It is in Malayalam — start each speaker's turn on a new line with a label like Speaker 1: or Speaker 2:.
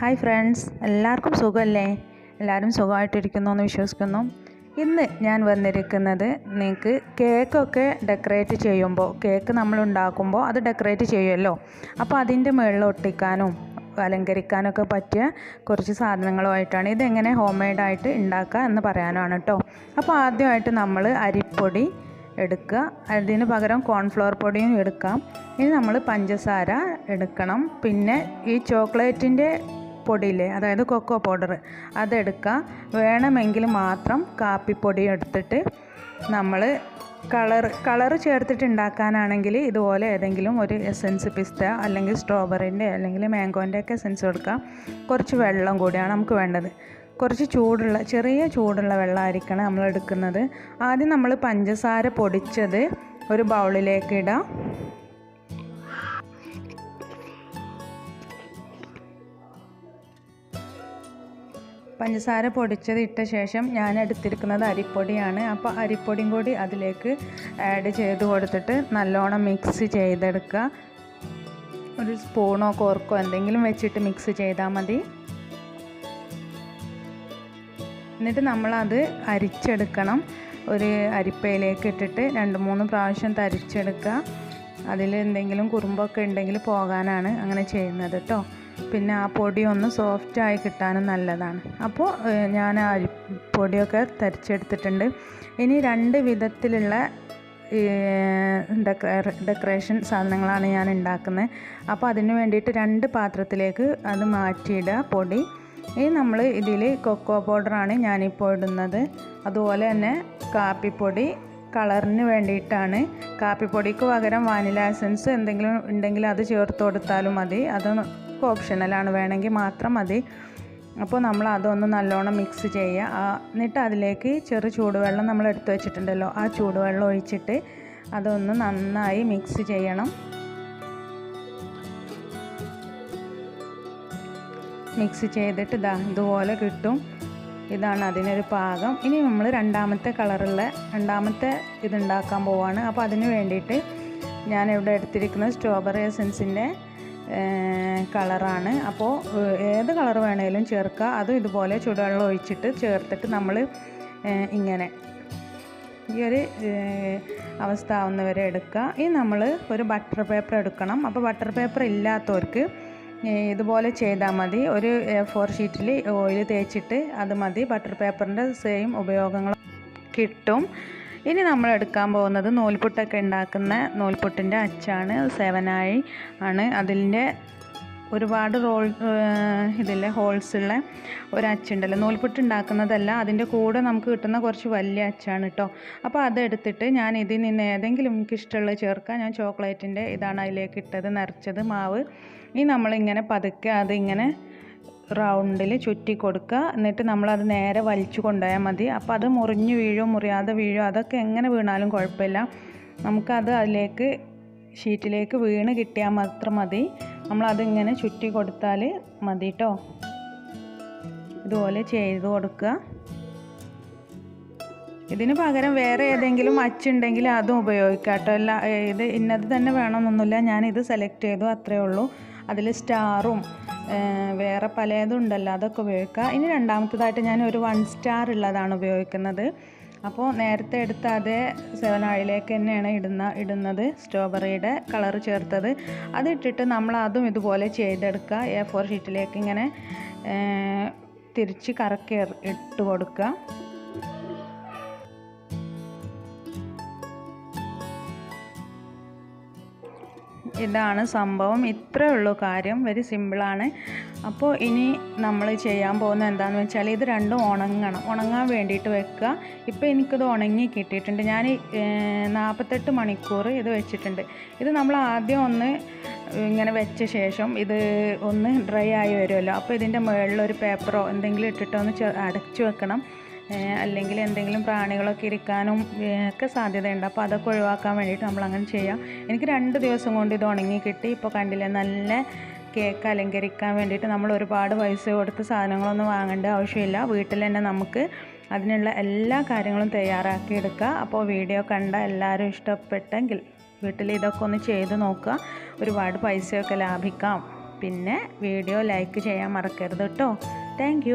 Speaker 1: ഹായ് ഫ്രണ്ട്സ്, എല്ലാവർക്കും സുഖമല്ലേ? എല്ലാവരും സുഖമായിട്ടിരിക്കുന്നു എന്ന് വിശ്വസിക്കുന്നു. ഇന്ന് ഞാൻ വന്നിരിക്കുന്നത് നിങ്ങൾക്ക് കേക്കൊക്കെ ഡെക്കറേറ്റ് ചെയ്യുമ്പോൾ, കേക്ക് നമ്മൾ ഉണ്ടാക്കുമ്പോൾ അത് ഡെക്കറേറ്റ് ചെയ്യുമല്ലോ, അപ്പോൾ അതിൻ്റെ മുകളിൽ ഒട്ടിക്കാനും അലങ്കരിക്കാനൊക്കെ പറ്റിയ കുറച്ച് സാധനങ്ങളുമായിട്ടാണ്. ഇതെങ്ങനെ ഹോം മെയ്ഡായിട്ട് ഉണ്ടാക്കുക എന്ന് പറയാനാണ് കേട്ടോ. അപ്പോൾ ആദ്യമായിട്ട് നമ്മൾ അരിപ്പൊടി എടുക്കുക, അതിന് പകരം കോൺഫ്ലവർ പൊടിയും എടുക്കാം. ഇനി നമ്മൾ പഞ്ചസാര എടുക്കണം, പിന്നെ ഈ ചോക്ലേറ്റിൻ്റെ പൊടിയില്ലേ, അതായത് കൊക്കോ പൗഡർ അതെടുക്കുക. വേണമെങ്കിൽ മാത്രം കാപ്പിപ്പൊടി എടുത്തിട്ട് നമ്മൾ കളറ് ചേർത്തിട്ട് ഉണ്ടാക്കാനാണെങ്കിൽ ഇതുപോലെ ഏതെങ്കിലും ഒരു എസൻസ്, പിസ്ത അല്ലെങ്കിൽ സ്ട്രോബെറിൻ്റെ അല്ലെങ്കിൽ മാംഗോൻ്റെ ഒക്കെ എസൻസ് എടുക്കാം. കുറച്ച് വെള്ളം കൂടിയാണ് നമുക്ക് വേണ്ടത്. കുറച്ച് ചെറിയ ചൂടുള്ള വെള്ളമായിരിക്കണം നമ്മൾ എടുക്കുന്നത്. ആദ്യം നമ്മൾ പഞ്ചസാര പൊടിച്ചത് ഒരു ബൗളിലേക്ക് ഇടാം. പഞ്ചസാര പൊടിച്ചത് ഇട്ട ശേഷം ഞാൻ എടുത്തിരിക്കുന്നത് അരിപ്പൊടിയാണ്. അപ്പോൾ അരിപ്പൊടിയും കൂടി അതിലേക്ക് ആഡ് ചെയ്ത് കൊടുത്തിട്ട് നല്ലോണം മിക്സ് ചെയ്തെടുക്കുക. ഒരു സ്പൂണോ കോർക്കോ എന്തെങ്കിലും വെച്ചിട്ട് മിക്സ് ചെയ്താൽ മതി. എന്നിട്ട് നമ്മളത് അരിച്ചെടുക്കണം. ഒരു അരിപ്പയിലേക്ക് ഇട്ടിട്ട് 2-3 പ്രാവശ്യം തരിച്ചെടുക്കുക. അതിൽ എന്തെങ്കിലും കുറുമ്പൊക്കെ ഉണ്ടെങ്കിൽ പോകാനാണ് അങ്ങനെ ചെയ്യുന്നത് കേട്ടോ. പിന്നെ ആ പൊടി ഒന്ന് സോഫ്റ്റായി കിട്ടാനും നല്ലതാണ്. അപ്പോൾ ഞാൻ ആ അരിപ്പൊടിയൊക്കെ തരിച്ചെടുത്തിട്ടുണ്ട്. ഇനി 2 വിധത്തിലുള്ള ഡെക്കറേഷൻ സാധനങ്ങളാണ് ഞാൻ ഉണ്ടാക്കുന്നത്. അപ്പോൾ അതിന് വേണ്ടിയിട്ട് 2 പാത്രത്തിലേക്ക് അത് മാറ്റിയിടുക പൊടി. ഇനി നമ്മൾ ഇതിൽ കൊക്കോ പൗഡറാണ് ഞാനിപ്പോൾ ഇടുന്നത്. അതുപോലെ തന്നെ കാപ്പിപ്പൊടി കളറിന് വേണ്ടിയിട്ടാണ്. കാപ്പിപ്പൊടിക്ക് പകരം വാനില എസൻസ് എന്തെങ്കിലും ഉണ്ടെങ്കിൽ അത് ചേർത്ത് കൊടുത്താലും മതി, അത് ഓപ്ഷണലാണ്, വേണമെങ്കിൽ മാത്രം മതി. അപ്പോൾ നമ്മൾ അതൊന്ന് നല്ലോണം മിക്സ് ചെയ്യുക. എന്നിട്ട് അതിലേക്ക് ചൂടുവെള്ളം നമ്മൾ എടുത്ത് വെച്ചിട്ടുണ്ടല്ലോ, ആ ചൂടുവെള്ളം ഒഴിച്ചിട്ട് അതൊന്ന് നന്നായി മിക്സ് ചെയ്യണം. മിക്സ് ചെയ്തിട്ട് ഇതുപോലെ കിട്ടും. ഇതാണ് അതിനൊരു പാകം. ഇനി നമ്മൾ രണ്ടാമത്തെ ഇതുണ്ടാക്കാൻ പോവാണ്. അപ്പോൾ അതിന് വേണ്ടിയിട്ട് ഞാനിവിടെ എടുത്തിരിക്കുന്നത് സ്ട്രോബെറി എസൻസിൻ്റെ കളറാണ്. അപ്പോൾ ഏത് കളർ വേണേലും ചേർക്കുക. അതും ഇതുപോലെ ചൂടുവെള്ളം ഒഴിച്ചിട്ട് ചേർത്തിട്ട് നമ്മൾ ഇങ്ങനെ ഈ ഒരു അവസ്ഥ ആവുന്നവരെ എടുക്കുക. ഇനി നമ്മൾ ഒരു ബട്ടർ പേപ്പർ എടുക്കണം. അപ്പോൾ ബട്ടർ പേപ്പർ ഇല്ലാത്തവർക്ക് ഇതുപോലെ ചെയ്താൽ മതി. ഒരു A4 ഷീറ്റിൽ ഓയിൽ തേച്ചിട്ട് അത് മതി. ബട്ടർ പേപ്പറിൻ്റെ സെയിം ഉപയോഗങ്ങൾ കിട്ടും. ഇനി നമ്മൾ എടുക്കാൻ പോകുന്നത് നൂൽപുട്ടൊക്കെ ഉണ്ടാക്കുന്ന നൂൽപുട്ടിൻ്റെ അച്ചാണ്. 7i ആണ്. അതിൻ്റെ ഒരുപാട് ഹോൾസുള്ള ഒരു അച്ചുണ്ടല്ലോ, നൂൽപുട്ട് ഉണ്ടാക്കുന്നതല്ല, അതിൻ്റെ കൂടെ നമുക്ക് കിട്ടുന്ന കുറച്ച് വലിയ അച്ചാണ് കേട്ടോ. അപ്പോൾ അതെടുത്തിട്ട് ഞാൻ ഇതിൽ നിന്ന് ഏതെങ്കിലും എനിക്കിഷ്ടമുള്ളത് ചേർക്കാം. ഞാൻ ചോക്ലേറ്റിൻ്റെ ഇതാണ് അതിലേക്ക് ഇട്ടത്, നിറച്ചത് മാവ്. ഇനി നമ്മളിങ്ങനെ പതുക്കെ അതിങ്ങനെ റൗണ്ടിൽ ചുറ്റി കൊടുക്കുക. എന്നിട്ട് നമ്മളത് നേരെ വലിച്ചു കൊണ്ടുപോയാൽ മതി. അപ്പോൾ അത് മുറിഞ്ഞു വീഴോ മുറിയാതെ വീഴോ അതൊക്കെ എങ്ങനെ വീണാലും കുഴപ്പമില്ല. നമുക്കത് അതിലേക്ക് ഷീറ്റിലേക്ക് വീണ് കിട്ടിയാൽ മാത്രം മതി. നമ്മളതിങ്ങനെ ചുറ്റി കൊടുത്താൽ മതി കേട്ടോ. ഇതുപോലെ ചെയ്ത് കൊടുക്കുക. ഇതിന് പകരം വേറെ ഏതെങ്കിലും അച്ചുണ്ടെങ്കിൽ അതും ഉപയോഗിക്കാം കേട്ടോ. ഇത് ഇന്നത് തന്നെ വേണമെന്നൊന്നുമില്ല, ഞാനിത് സെലക്ട് ചെയ്തു, അത്രയേ ഉള്ളൂ. അതിൽ സ്റ്റാറും വേറെ പലതും ഉണ്ടല്ലോ, അതൊക്കെ ഉപയോഗിക്കുക. ഇനി രണ്ടാമത്തേതായിട്ട് ഞാൻ ഒരു 1 സ്റ്റാർ ഉള്ളതാണ് ഉപയോഗിക്കുന്നത്. അപ്പോൾ നേരത്തെ എടുത്ത അതേ 7iലേക്ക് തന്നെയാണ് ഇടുന്നത്, സ്ട്രോബെറിയുടെ കളർ ചേർത്തത്. അതിട്ടിട്ട് നമ്മൾ അതും ഇതുപോലെ ചെയ്തെടുക്കുക. A4 ഷീറ്റിലേക്ക് ഇങ്ങനെ തിരിച്ച് കറക്കി ഇട്ട് കൊടുക്കുക. ഇതാണ് സംഭവം. ഇത്രയേ ഉള്ളൂ കാര്യം, വെരി സിമ്പിളാണ്. അപ്പോൾ ഇനി നമ്മൾ ചെയ്യാൻ പോകുന്നത് എന്താണെന്ന് വെച്ചാൽ ഇത് രണ്ടും ഉണങ്ങാൻ വേണ്ടിയിട്ട് വെക്കുക. ഇപ്പോൾ എനിക്കിത് ഉണങ്ങി കിട്ടിയിട്ടുണ്ട്. ഞാൻ 48 മണിക്കൂർ ഇത് വെച്ചിട്ടുണ്ട്. ഇത് നമ്മൾ ആദ്യം ഒന്ന് ഇങ്ങനെ വെച്ച ശേഷം ഇത് ഒന്ന് ഡ്രൈ ആയി വരുമല്ലോ, അപ്പോൾ ഇതിൻ്റെ മുകളിലൊരു പേപ്പറോ എന്തെങ്കിലും ഇട്ടിട്ടൊന്ന് അടച്ചു വെക്കണം. അല്ലെങ്കിൽ എന്തെങ്കിലും പ്രാണികളൊക്കെ ഇരിക്കാനും ഒക്കെ സാധ്യതയുണ്ട്. അപ്പോൾ അതൊക്കെ ഒഴിവാക്കാൻ വേണ്ടിയിട്ട് നമ്മളങ്ങനെ ചെയ്യാം. എനിക്ക് 2 ദിവസം കൊണ്ട് ഇത് ഉണങ്ങി കിട്ടി. ഇപ്പോൾ കണ്ടില്ലേ, നല്ല കേക്ക് അലങ്കരിക്കാൻ വേണ്ടിയിട്ട് നമ്മൾ ഒരുപാട് പൈസ കൊടുത്ത് സാധനങ്ങളൊന്നും വാങ്ങേണ്ട ആവശ്യമില്ല. വീട്ടിൽ തന്നെ നമുക്ക് അതിനുള്ള എല്ലാ കാര്യങ്ങളും തയ്യാറാക്കി എടുക്കുക. അപ്പോൾ വീഡിയോ കണ്ട എല്ലാവരും ഇഷ്ടപ്പെട്ടെങ്കിൽ വീട്ടിൽ ഇതൊക്കെ ഒന്ന് ചെയ്ത് നോക്കുക. ഒരുപാട് പൈസയൊക്കെ ലാഭിക്കാം. പിന്നെ വീഡിയോ ലൈക്ക് ചെയ്യാൻ മറക്കരുത് കേട്ടോ. താങ്ക്